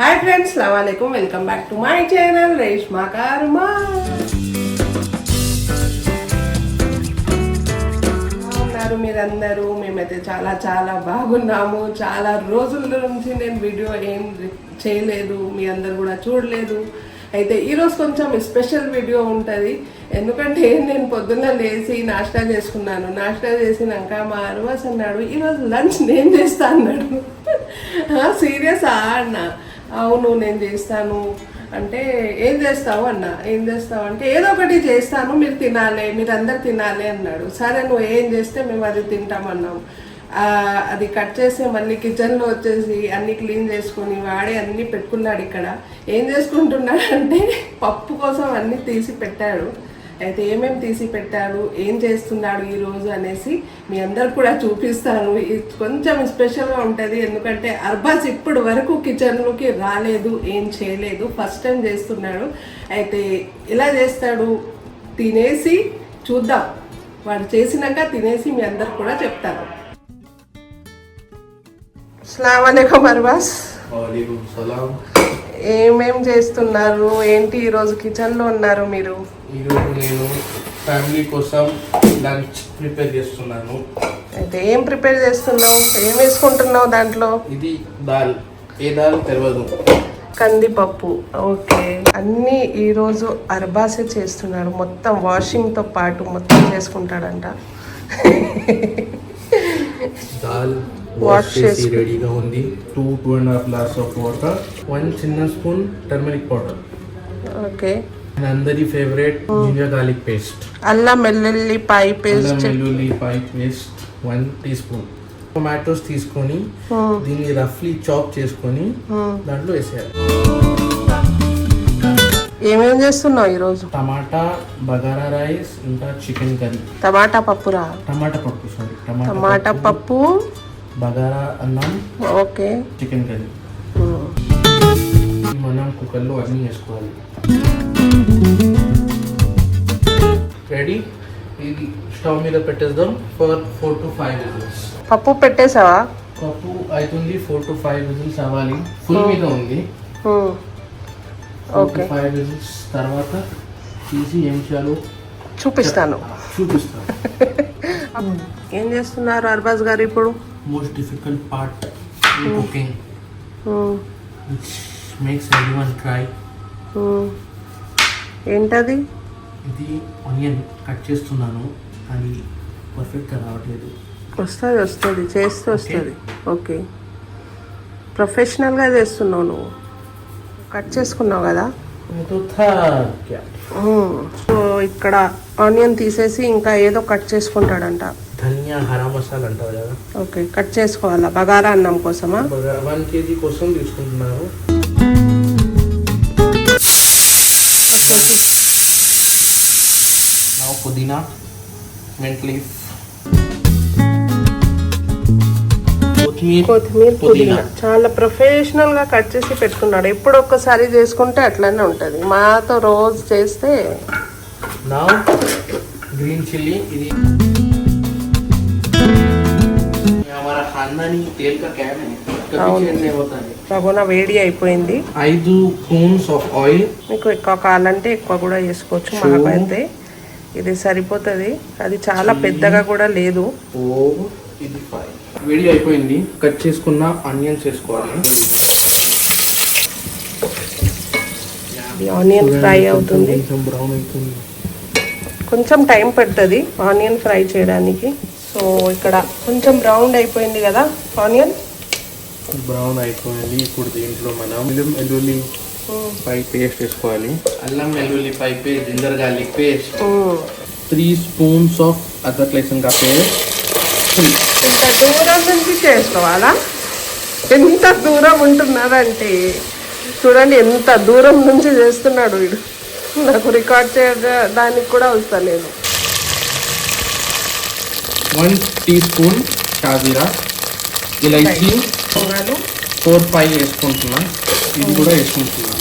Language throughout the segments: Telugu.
హాయ్ ఫ్రెండ్స్, అస్సలాము అలైకుం. Welcome back to my channel Reshma Kaaram. ఉన్నారు మీరందరూ? మేమైతే చాలా చాలా బాగున్నాము. చాలా రోజుల నుంచి నేను వీడియో ఏం చేయలేదు, మీ అందరు కూడా చూడలేదు. అయితే ఈరోజు కొంచెం స్పెషల్ వీడియో ఉంటుంది. ఎందుకంటే నేను పొద్దున్న లేచి నాష్టా చేసుకున్నాను. నాష్టా చేసినాక మా అర్వాస్ అన్నాడు, ఈరోజు లంచ్ నేను చేస్తా అన్నాడు. సీరియసా అన్న? అవును నేను చేస్తాను అంటే, ఏం చేస్తావు అన్న. ఏం చేస్తావు అంటే, ఏదో ఒకటి చేస్తాను, మీరు తినాలి, మీరు అందరు తినాలి అన్నాడు. సరే నువ్వు ఏం చేస్తే మేము అది తింటామన్నాం. అది కట్ చేసి మళ్ళీ కిచెన్లో వచ్చేసి అన్ని క్లీన్ చేసుకొని వాడే అన్నీ పెట్టుకున్నాడు. ఇక్కడ ఏం చేసుకుంటున్నాడు అంటే, పప్పు కోసం అన్నీ తీసి పెట్టాడు. అయితే ఏమేమి తీసి పెట్టాడు, ఏం చేస్తున్నాడు ఈరోజు అనేసి మీ అందరు కూడా చూపిస్తాను. ఇది కొంచెం స్పెషల్గా ఉంటుంది. ఎందుకంటే అర్బాస్ ఇప్పుడు వరకు కిచెన్లోకి రాలేదు, ఏం చేయలేదు, ఫస్ట్ టైం చేస్తున్నాడు. అయితే ఎలా చేస్తాడు తినేసి చూద్దాం. వాడు చేసినాక తినేసి మీ అందరు కూడా చెప్తాను. అస్సలాము అలైకుం అర్బాస్. ఏమేం చేస్తున్నారు ఏంటి? ఈరోజు కిచెన్లో ఉన్నారు మీరు? ఈరోజు నేను ఫ్యామిలీ కోసం లంచ్ ప్రిపేర్ చేస్తున్నాను. అయితే ఏం ప్రిపేర్ చేస్తున్నావు? ఏం వేసుకుంటున్నావు దాంట్లో? ఇది దాల్. ఏ దాల్ తెలియదు. కందిపప్పు. ఓకే, అన్నీ ఈరోజు అర్బాసే చేస్తున్నాడు. మొత్తం వాషింగ్తో పాటు మొత్తం చేసుకుంటాడంట. దాల్ వాష్ చేసి రెడీగా ఉంది. 2.5 గ్లాస్ ఆఫ్ వాటర్, 1 చిన్న స్పూన్ టర్మరిక్ పౌడర్. ఓకే, అందరి ఫేవరెట్ జింజర్ గార్లిక్ పేస్ట్, అల్లం వెల్లుల్లిపాయ పేస్ట్, 1 టీ స్పూన్. టొమాటోస్ తీసుకొని దీన్ని రఫ్లీ చాప్ చేసుకొని దాంట్లో వేసేయాలి. ఏమేం చేస్తున్నావు ఈరోజు? టమాటా బగారా రైస్, ఇంకా చికెన్ కర్రీ. టమాటా పప్పురా? టమాటా పప్పు, సారీ, టమాటా పప్పు, బగారా అన్నం, ఓకే, చికెన్ కర్రీ. మనం కుక్కర్లో అన్నీ వేసుకోవాలి. రెడీ. ఇది స్టవ్ మీద పెట్టేద్దాం ఫర్ 4 to 5 విజిల్స్. పప్పు పెట్టేసావా? పప్పు అవుతుంది, 4 to 5 విజిల్స్ అవ్వాలి. ఫుల్ మీద ఉంది. 4 to 5 విజిల్స్ తర్వాత తీసి ఏం చేయాలో చూపిస్తాను. ఏం చేస్తున్నారు అర్బాస్ గారు ఇప్పుడు? Most difficult part in cooking, which makes everyone cry. ఏంటది? ఇది ఆనియన్ కట్ చేస్తున్నాను, అది పర్ఫెక్ట్గా రావట్లేదు. వస్తుంది చేస్తే వస్తుంది. ఓకే, ప్రొఫెషనల్గా చేస్తున్నావు నువ్వు. కట్ చేసుకున్నావు కదా. సో ఇక్కడ ఆనియన్ తీసేసి ఇంకా ఏదో కట్ చేసుకుంటాడంట. ధనియా హరా మసాలా అంటారు కదా. ఓకే, కట్ చేసుకోవాలా? బగారా అన్నం కోసమా? 1 kg కోసం తీసుకుంటున్నారు. పుదీనా, మింట్ లీఫ్, కొత్తిమీర, పుదీనా. చాలా ప్రొఫెషనల్ గా కట్ చేసి పెట్టుకున్నాడు. ఎప్పుడు ఒక్కసారి చేసుకుంటే అట్లనే ఉంటది. మాతో రోజు చేస్తే. నా గ్రీన్ చిల్లీ. ఇది हमारा खानदानी तेल का कैन है, कभी चेंज नहीं होता है. రగోనా వేడి అయిపోయింది. 5 స్పూన్స్ ఆఫ్ ఆయిల్. మీకు ఎక్కువ కావాలంటే ఎక్కువ కూడా చేసుకోవచ్చు. మాకైతే ఇది సరిపోతుంది. అది చాలా పెద్దగా కూడా లేదు. ఇది 5. వేడి అయిపోయింది. కట్ చేసుకున్న ఆనియన్స్ వేసుకోవాలి. ఆనియన్ ఫ్రై అవుతుంది. కొంచెం బ్రౌన్ అవుతుంది. కొంచెం టైం పడుతుంది ఆనియన్ ఫ్రై చేయడానికి. సో ఇక్కడ కొంచెం బ్రౌన్ అయిపోయింది కదా ఆనియన్. బ్రౌన్ అయిపోయింది. ఇప్పుడు దీంట్లో మనం అల్లం వెల్లుల్లిపాయ పేస్ట్ వేసుకోవాలి. అల్లం వెల్లుల్లిపాయ paste, ginger garlic paste, 3 spoons of అదరక్ లహసన్ కా పేస్ట్. ఇంత దూరం నుంచి చేసుకోవాలా? ఎంత దూరం ఉంటున్నారంటే చూడండి, ఎంత దూరం నుంచి చేస్తున్నాడు వీడు. నాకు రికార్డ్ చేయడానికి కూడా వస్తలేదు. 1 టీ స్పూన్ షాజీరా, ఇలైచి 4-5 వేసుకుంటున్నా. ఇది కూడా వేసుకుంటున్నా.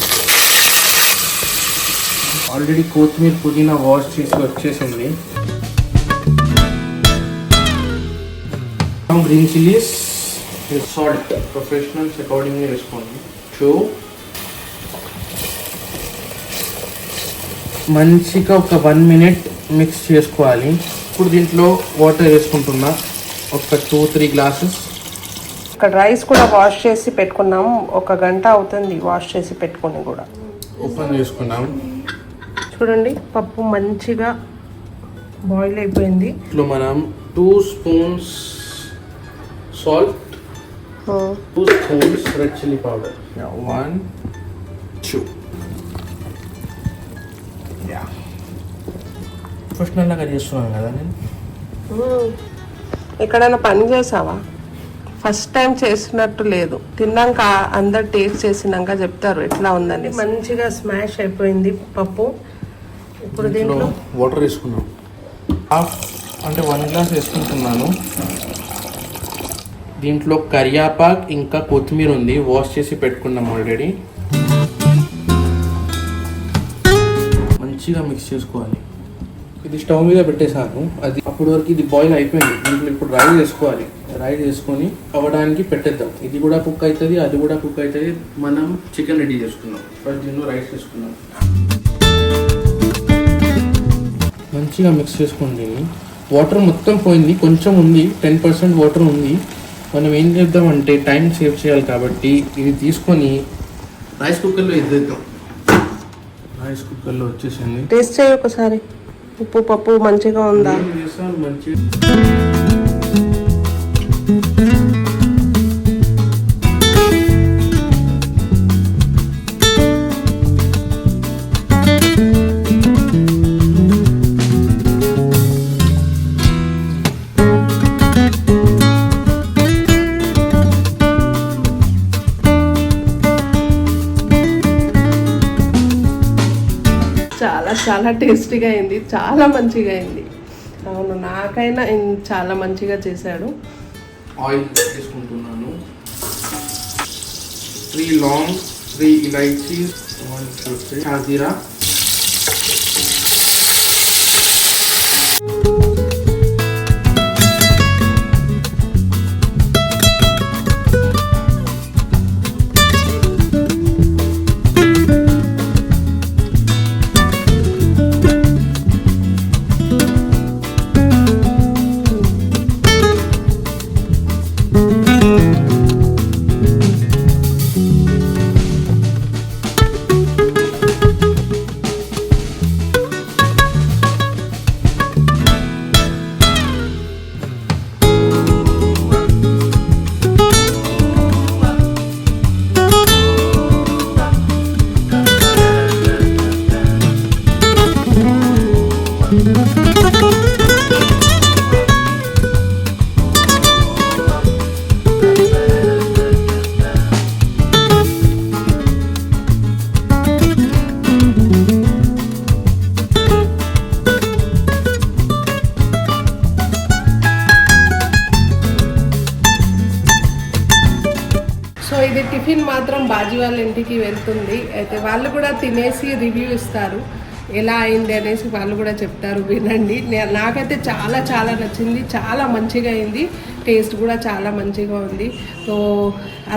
ఆల్రెడీ కొత్తిమీర, పుదీనా వాష్ చేసి వచ్చేసింది. గ్రీన్ చిల్లీస్, సాల్ట్ ప్రొఫెషనల్స్ అకార్డింగ్గా వేసుకోండి. 2 మంచిగా ఒక 1 minute మిక్స్ చేసుకోవాలి. ఇప్పుడు దీంట్లో వాటర్ వేసుకుంటున్నా, ఒక 2-3 glasses. ఇక్కడ రైస్ కూడా వాష్ చేసి పెట్టుకున్నాం, 1 గంట అవుతుంది వాష్ చేసి పెట్టుకొని కూడా. ఓపెన్ చేసుకున్నాం. చూడండి పప్పు మంచిగా బాయిల్ అయిపోయింది. ఇట్లా మనం 2 spoons salt, 2 spoons red chili powder. 1, 2. Professional లాగా చేస్తున్నాను కదా నేను. ఎక్కడైనా పని చేసావా? ఫస్ట్ టైం చేసినట్టు లేదు. తిన్నాక అందరు టేస్ట్ చేసినాక చెప్తారు ఎట్లా ఉందని. మంచిగా స్మాష్ అయిపోయింది పప్పు. ఇప్పుడు దీంట్లో వాటర్ వేసుకున్నాం. హాఫ్ అంటే 1 glass వేసుకుంటున్నాను. దీంట్లో కరియాపాక్ ఇంకా కొత్తిమీర ఉంది, వాష్ చేసి పెట్టుకున్నాం ఆల్రెడీ. మంచిగా మిక్స్ చేసుకోవాలి. ఇది స్టవ్ మీద పెట్టేసాను, అది అప్పటి వరకు ఇది బాయిల్ అయిపోయింది. దీంట్లో ఇప్పుడు రైస్ వేసుకోవాలి. రైస్ వేసుకొని అవ్వడానికి పెట్టేద్దాం. ఇది కూడా కుక్ అవుతుంది, అది కూడా కుక్ అవుతుంది. మనం చికెన్ రెడీ చేసుకున్నాం. ఫస్ట్ దీంట్లో రైస్ వేసుకున్నాం. మంచిగా మిక్స్ చేసుకోండి. వాటర్ మొత్తం పోయింది, కొంచెం ఉంది, 10% వాటర్ ఉంది. మనం ఏం చేద్దామంటే టైం సేవ్ చేయాలి కాబట్టి ఇది తీసుకొని రైస్ కుక్కర్లో వేద్దాం. రైస్ కుక్కర్లో వచ్చేసింది. టేస్ట్ చేయి ఒకసారి, ఉప్పు పప్పు మంచిగా ఉందా? మంచిగా. చాలా చాలా టేస్టీగా అయింది, చాలా మంచిగా అయింది. అవును, నాకైనా చాలా మంచిగా చేశాడు. ఆయిల్ వేసుకుంటున్నాను. 3 long, 3 ఇలాచీస్, 1 షాజీరా, ఇది టిఫిన్ మాత్రం బాజీ వాళ్ళ ఇంటికి వెళ్తుంది. అయితే వాళ్ళు కూడా తినేసి రివ్యూ ఇస్తారు, ఎలా అయింది అనేసి వాళ్ళు కూడా చెప్తారు, వినండి. నాకైతే చాలా చాలా నచ్చింది, చాలా మంచిగా అయింది, టేస్ట్ కూడా చాలా మంచిగా ఉంది. సో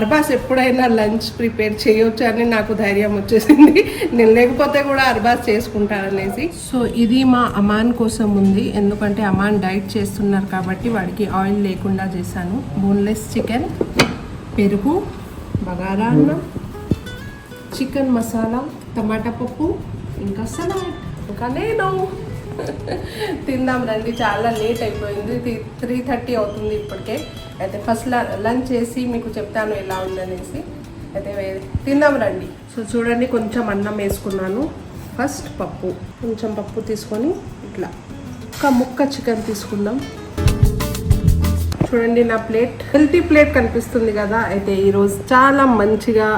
అర్బాస్ ఎప్పుడైనా లంచ్ ప్రిపేర్ చేయొచ్చు అని నాకు ధైర్యం వచ్చేసింది. నేను లేకపోతే కూడా అర్బాస్ చేసుకుంటారనేసి. సో ఇది మా అమాన్ కోసం ఉంది, ఎందుకంటే అమాన్ డైట్ చేస్తున్నారు కాబట్టి వాడికి ఆయిల్ లేకుండా చేశాను. బోన్లెస్ చికెన్, పెరుగు, బగారా అన్నం, చికెన్ మసాలా, టమాటా పప్పు, ఇంకా సలాడ్, ఇంకా నేను. తిందాం రండి, చాలా లేట్ అయిపోయింది, 3:30 అవుతుంది ఇప్పటికే. అయితే ఫస్ట్ లంచ్ చేసి మీకు చెప్తాను ఎలా ఉందనేసి. అయితే తిందాం రండి. సో చూడండి, కొంచెం అన్నం వేసుకున్నాను. ఫస్ట్ పప్పు, కొంచెం పప్పు తీసుకొని ఇట్లా ఒక ముక్క చికెన్ తీసుకుందాం. చూడండి నా ప్లేట్, హెల్తీ ప్లేట్ కనిపిస్తుంది కదా. అయితే ఈరోజు చాలా మంచిగా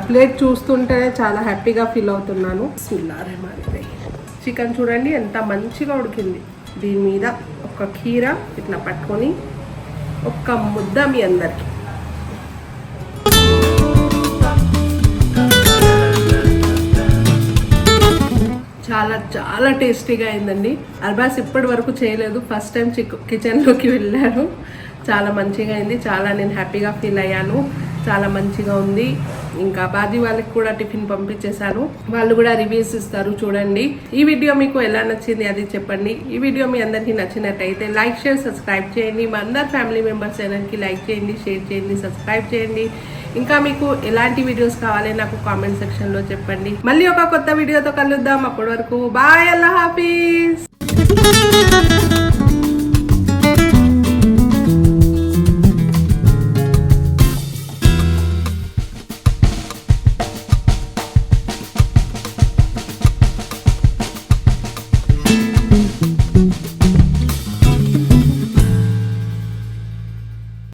ప్లేట్ చూస్తుంటేనే చాలా హ్యాపీగా ఫీల్ అవుతున్నాను. బిస్మిల్లాహిర్రహ్మానిర్రహీం. చికెన్ చూడండి ఎంత మంచిగా ఉడికింది. దీని మీద ఒక కీర ఇట్లా పట్టుకొని ఒక్క ముద్ద మీ అందరికి. చాలా చాలా టేస్టీగా అయిందండి. అర్బాస్ ఇప్పటి వరకు చేయలేదు, ఫస్ట్ టైం కిచెన్లోకి వెళ్ళాను. చాలా మంచిగా అయింది, చాలా నేను హ్యాపీగా ఫీల్ అయ్యాను, చాలా మంచిగా ఉంది. ఇంకా బాజీ వాళ్ళకి కూడా టిఫిన్ పంపించేశాను. వాళ్ళు కూడా రివ్యూస్ ఇస్తారు, చూడండి. ఈ వీడియో మీకు ఎలా నచ్చింది అది చెప్పండి. ఈ వీడియో మీ అందరికీ నచ్చినట్టయితే లైక్, షేర్, సబ్స్క్రైబ్ చేయండి. మా అందరు ఫ్యామిలీ మెంబర్స్ ఛానల్కి లైక్ చేయండి, షేర్ చేయండి, సబ్స్క్రైబ్ చేయండి. ఇంకా మీకు ఎలాంటి వీడియోస్ కావాలి నాకు కామెంట్ సెక్షన్ లో చెప్పండి. మళ్ళీ ఒక కొత్త వీడియోతో కలుద్దాం. అప్పటి వరకు బాయ్, అల్లా హాఫీజ్.